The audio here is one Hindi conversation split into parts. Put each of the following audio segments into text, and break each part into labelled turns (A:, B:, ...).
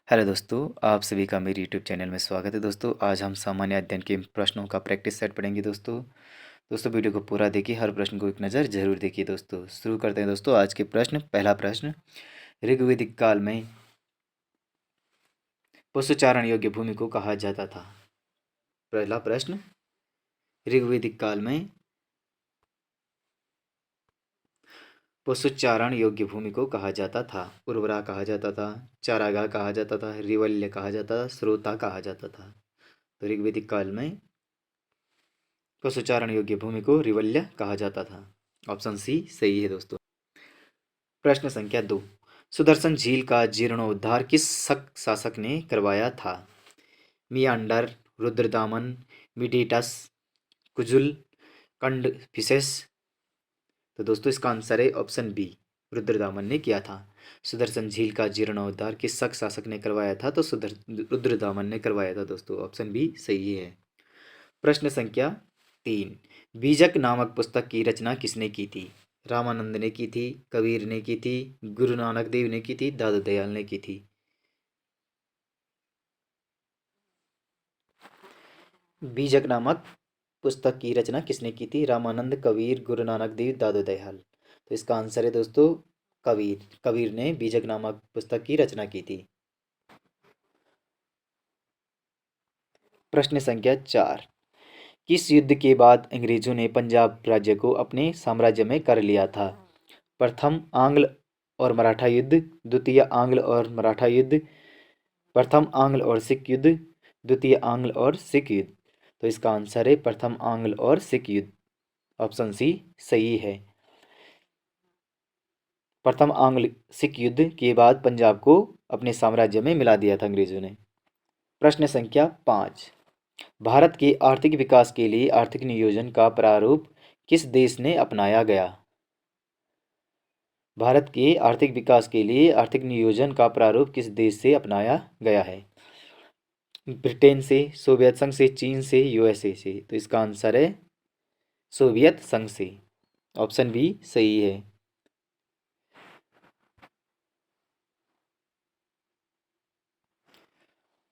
A: हेलो दोस्तों, आप सभी का मेरे यूट्यूब चैनल में स्वागत है। दोस्तों, आज हम सामान्य अध्ययन के प्रश्नों का प्रैक्टिस सेट पढ़ेंगे। दोस्तों वीडियो को पूरा देखिए, हर प्रश्न को एक नज़र जरूर देखिए। दोस्तों शुरू करते हैं। दोस्तों आज के प्रश्न, पहला प्रश्न, ऋग्वैदिक काल में पशुचारण योग्य भूमि को कहा जाता था। पहला प्रश्न, ऋग्वैदिक काल में पशुचारण योग्य भूमि को कहा जाता था। उर्वरा कहा जाता था, चारागाह कहा जाता था, रिवल्य कहा जाता था, स्रोता कहा जाता था। तो ऋग्वैदिक काल में पशुचारण योग्य भूमि को रिवल्य कहा जाता था। ऑप्शन सी सही है। दोस्तों प्रश्न संख्या 2, सुदर्शन झील का जीर्णोद्धार किस शासक ने करवाया था? मियांडर, रुद्रदामन, मिडिटस, कुजुल, कंडफिसेस। तो दोस्तों इसका आंसर है ऑप्शन बी, रुद्रदामन ने किया था। सुदर्शन झील का जीर्णोद्धार किस शासक ने करवाया था? तो रुद्रदामन ने करवाया था। दोस्तों ऑप्शन बी सही है। प्रश्न संख्या 3, बीजक नामक पुस्तक की रचना किसने की थी? रामानंद ने की थी, कबीर ने की थी, गुरु नानक देव ने की थी, दादू दयाल ने की थी। बीजक नामक पुस्तक की रचना किसने की थी? रामानंद, कबीर, गुरु नानक देव, दादू दयाल। तो इसका आंसर है दोस्तों कबीर ने बीजक नामक पुस्तक की रचना की थी। प्रश्न संख्या 4, किस युद्ध के बाद अंग्रेजों ने पंजाब राज्य को अपने साम्राज्य में कर लिया था? प्रथम आंग्ल और मराठा युद्ध, द्वितीय आंग्ल और मराठा युद्ध, प्रथम आंग्ल और सिख युद्ध, द्वितीय आंग्ल और सिख युद्ध। तो इसका आंसर है प्रथम आंग्ल और सिख युद्ध। ऑप्शन सी सही है। प्रथम आंग्ल सिख युद्ध के बाद पंजाब को अपने साम्राज्य में मिला दिया था अंग्रेजों ने। प्रश्न संख्या 5, भारत के आर्थिक विकास के लिए आर्थिक नियोजन का प्रारूप किस देश ने अपनाया गया? भारत के आर्थिक विकास के लिए आर्थिक नियोजन का प्रारूप किस देश से अपनाया गया है? ब्रिटेन से, सोवियत संघ से, चीन से, यूएसए से। तो इसका आंसर है सोवियत संघ से। ऑप्शन बी सही है।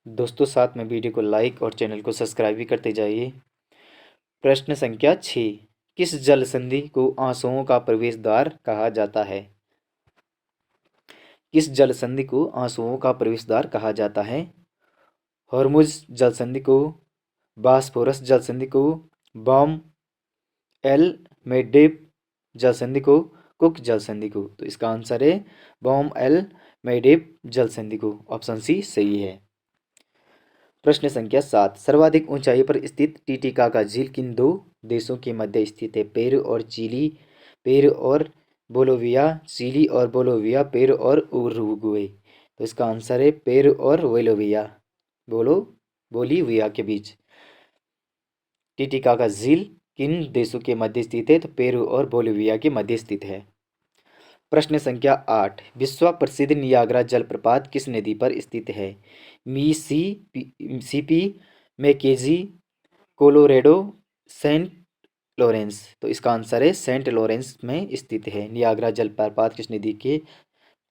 A: दोस्तों साथ में वीडियो को लाइक और चैनल को सब्सक्राइब भी करते जाइए। प्रश्न संख्या 6, किस जल संधि को आंसुओं का प्रवेश द्वार कहा जाता है? किस जल संधि को आंसुओं का प्रवेश द्वार कहा जाता है? हॉर्मुज जल संधि को, बास्फोरस जल संधि को, बॉम एल मेडेब जल संधि को, कुक जल संधि को। तो इसका आंसर है बॉम एल मेडेब जल संधि को। ऑप्शन सी सही है। प्रश्न संख्या 7, सर्वाधिक ऊंचाई पर स्थित टीटीकाका झील किन दो देशों के मध्य स्थित है? पेरू और चिली, पेरू और बोलोविया, चिली और बोलोविया, पेरू और उरुग्वे। तो इसका आंसर है पेरू और बोलीविया के बीच। टीटीकाका झील किन देशों के मध्य स्थित है? तो पेरू और बोलीविया के मध्य स्थित है। प्रश्न संख्या 8, विश्व प्रसिद्ध नियाग्रा जलप्रपात किस नदी पर स्थित है? Mississippi, Mackenzie, Colorado, Saint Lawrence. तो इसका आंसर है सेंट लॉरेंस में स्थित है। नियाग्रा जलप्रपात किस नदी के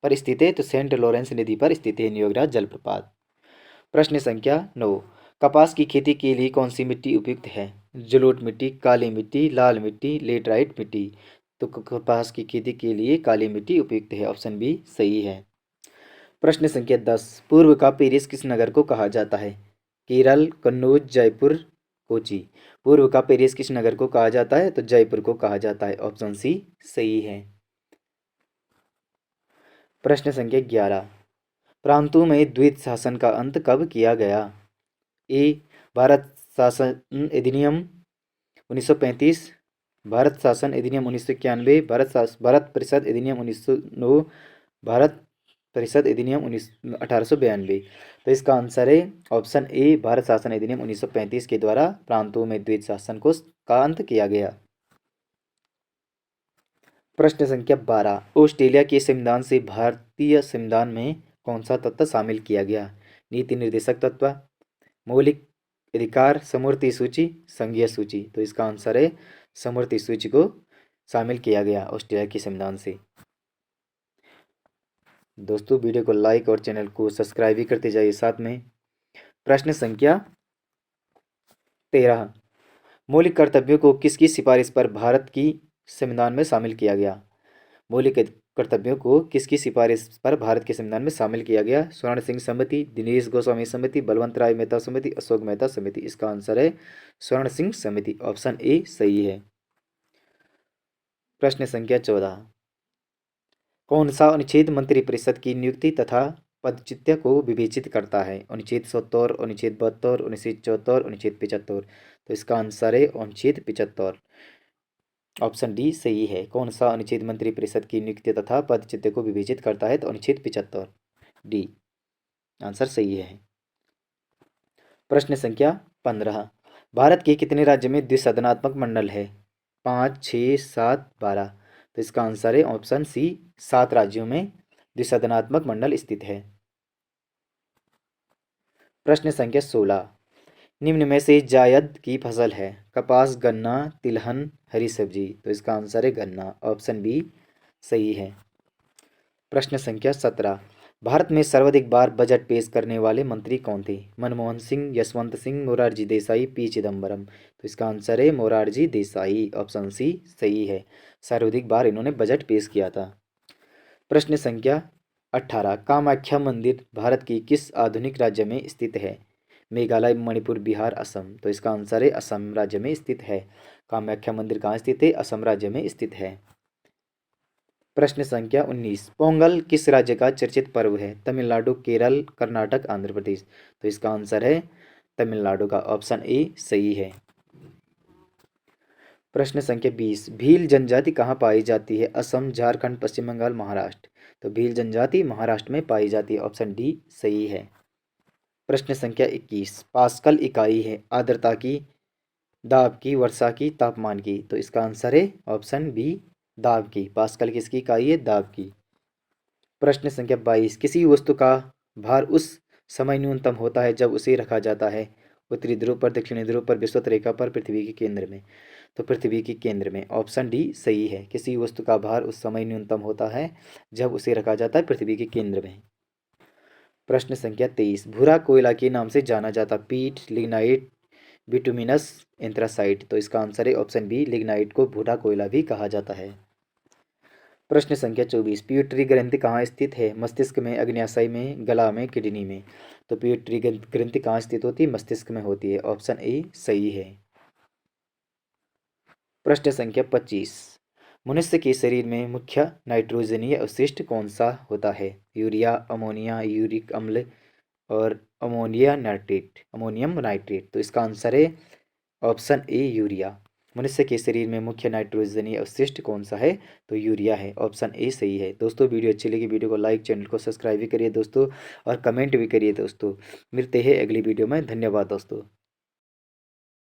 A: पर स्थित है? तो सेंट लॉरेंस नदी पर स्थित है नियाग्रा जलप्रपात। प्रश्न संख्या 9, कपास की खेती के लिए कौन सी मिट्टी उपयुक्त है? जलोढ़ मिट्टी, काली मिट्टी, लाल मिट्टी, लेटराइट मिट्टी। तो कपास की खेती के लिए काली मिट्टी उपयुक्त है। ऑप्शन बी सही है। प्रश्न संख्या 10, पूर्व का पेरिस किस नगर को कहा जाता है? केरल, कन्नौज, जयपुर, कोची। पूर्व का पेरिस किस नगर को कहा जाता है? तो जयपुर को कहा जाता है। ऑप्शन सी सही है। प्रश्न संख्या 11, प्रांतों में द्वैत शासन का अंत कब किया गया? ए भारत शासन अधिनियम 1935, भारत शासन अधिनियम 1991, भारत परिषद अधिनियम 1909, भारत परिषद अधिनियम 1892। तो इसका आंसर है ऑप्शन ए, भारत शासन अधिनियम 1935 के द्वारा प्रांतों में द्वैत शासन का अंत किया गया। प्रश्न संख्या 12, ऑस्ट्रेलिया के संविधान से भारतीय संविधान में कौन सा तत्व शामिल किया गया? नीति निर्देशक तत्व, मौलिक अधिकार, समवर्ती सूची, संघीय सूची। तो इसका आंसर है समवर्ती सूची को शामिल किया गया ऑस्ट्रेलिया के संविधान से। दोस्तों वीडियो को लाइक और चैनल को सब्सक्राइब भी करते जाइए साथ में। प्रश्न संख्या 13, मौलिक कर्तव्यों को किसकी सिफारिश पर भारत की संविधान में शामिल किया गया? मौलिक कर्तव्यों को किसकी सिफारिश पर भारत के संविधान में शामिल किया गया? स्वर्ण सिंह समिति, दिनेश गोस्वामी समिति, बलवंत राय मेहता समिति, अशोक मेहता समिति। इसका आंसर है स्वर्ण सिंह समिति, ऑप्शन ए सही है। प्रश्न संख्या 14, कौन सा अनुच्छेद मंत्रिपरिषद की नियुक्ति तथा पदच्युति को विवेचित करता है? अनुच्छेद 70, अनुच्छेद 72, अनुच्छेद 74, अनुच्छेद 75। तो इसका आंसर है अनुच्छेद 75, ऑप्शन डी सही है। कौन सा अनुच्छेद मंत्रिपरिषद की नियुक्ति तथा पदच्युति को विवेचित करता है? तो अनुच्छेद 75, डी आंसर सही है। प्रश्न संख्या 15, भारत के कितने राज्य में द्विसदनात्मक मंडल है? 5, 6, 7, 12। तो इसका आंसर है ऑप्शन सी, 7 राज्यों में द्विसदनात्मक मंडल स्थित है। प्रश्न संख्या 16, निम्न में से जायद की फसल है? कपास, गन्ना, तिलहन, हरी सब्जी। तो इसका आंसर है गन्ना, ऑप्शन बी सही है। प्रश्न संख्या 17, भारत में सर्वाधिक बार बजट पेश करने वाले मंत्री कौन थे? मनमोहन सिंह, यशवंत सिंह, मोरारजी देसाई, पी चिदम्बरम। तो इसका आंसर है मोरारजी देसाई, ऑप्शन सी सही है। सर्वाधिक बार इन्होंने बजट पेश किया था। प्रश्न संख्या 18, कामाख्या मंदिर भारत की किस आधुनिक राज्य में स्थित है? मेघालय, मणिपुर, बिहार, असम। तो इसका आंसर है असम राज्य में स्थित है। कामाख्या मंदिर कहाँ स्थित है? असम राज्य में स्थित है। प्रश्न संख्या 19, पोंगल किस राज्य का चर्चित पर्व है? तमिलनाडु, केरल, कर्नाटक, आंध्र प्रदेश। तो इसका आंसर है तमिलनाडु का, ऑप्शन ए सही है। प्रश्न संख्या 20, भील जनजाति कहाँ पाई जाती है? असम, झारखंड, पश्चिम बंगाल, महाराष्ट्र। तो भील जनजाति महाराष्ट्र में पाई जाती है, ऑप्शन डी सही है। प्रश्न संख्या 21, पास्कल इकाई है आर्द्रता की, दाब की, वर्षा की, तापमान की। तो इसका आंसर है ऑप्शन बी दाब की। पास्कल किसकी इकाई है? दाब की। प्रश्न संख्या 22, किसी वस्तु का भार उस समय न्यूनतम होता है जब उसे रखा जाता है उत्तरी ध्रुव पर, दक्षिणी ध्रुव पर, विषुवत रेखा पर, पृथ्वी के केंद्र में। तो पृथ्वी के केंद्र में, ऑप्शन डी सही है। किसी वस्तु का भार उस समय न्यूनतम होता है जब उसे रखा जाता है पृथ्वी के केंद्र में। प्रश्न संख्या 23, भूरा कोयला के नाम से जाना जाता पीट, लिग्नाइट, बिटुमिनस, एंथ्रासाइट। तो इसका आंसर है ऑप्शन बी, लिग्नाइट को भूरा कोयला भी कहा जाता है। प्रश्न संख्या 24, पिट्यूटरी ग्रंथि कहाँ स्थित है? मस्तिष्क में, अग्न्याशय में, गला में, किडनी में। तो पिट्यूटरी ग्रंथि कहाँ स्थित होती है? मस्तिष्क में होती है, ऑप्शन ए सही है। प्रश्न संख्या 25, मनुष्य के शरीर में मुख्य नाइट्रोजनीय अवशिष्ट कौन सा होता है? यूरिया, अमोनिया, यूरिक अम्ल और अमोनियम नाइट्रेट। तो इसका आंसर है ऑप्शन ए यूरिया। मनुष्य के शरीर में मुख्य नाइट्रोजनीय अवशिष्ट कौन सा है? तो यूरिया है, ऑप्शन ए सही है। दोस्तों वीडियो अच्छी लगी, वीडियो को लाइक, चैनल को सब्सक्राइब भी करिए दोस्तों, और कमेंट भी करिए दोस्तों। मिलते हैं अगली वीडियो में, धन्यवाद दोस्तों।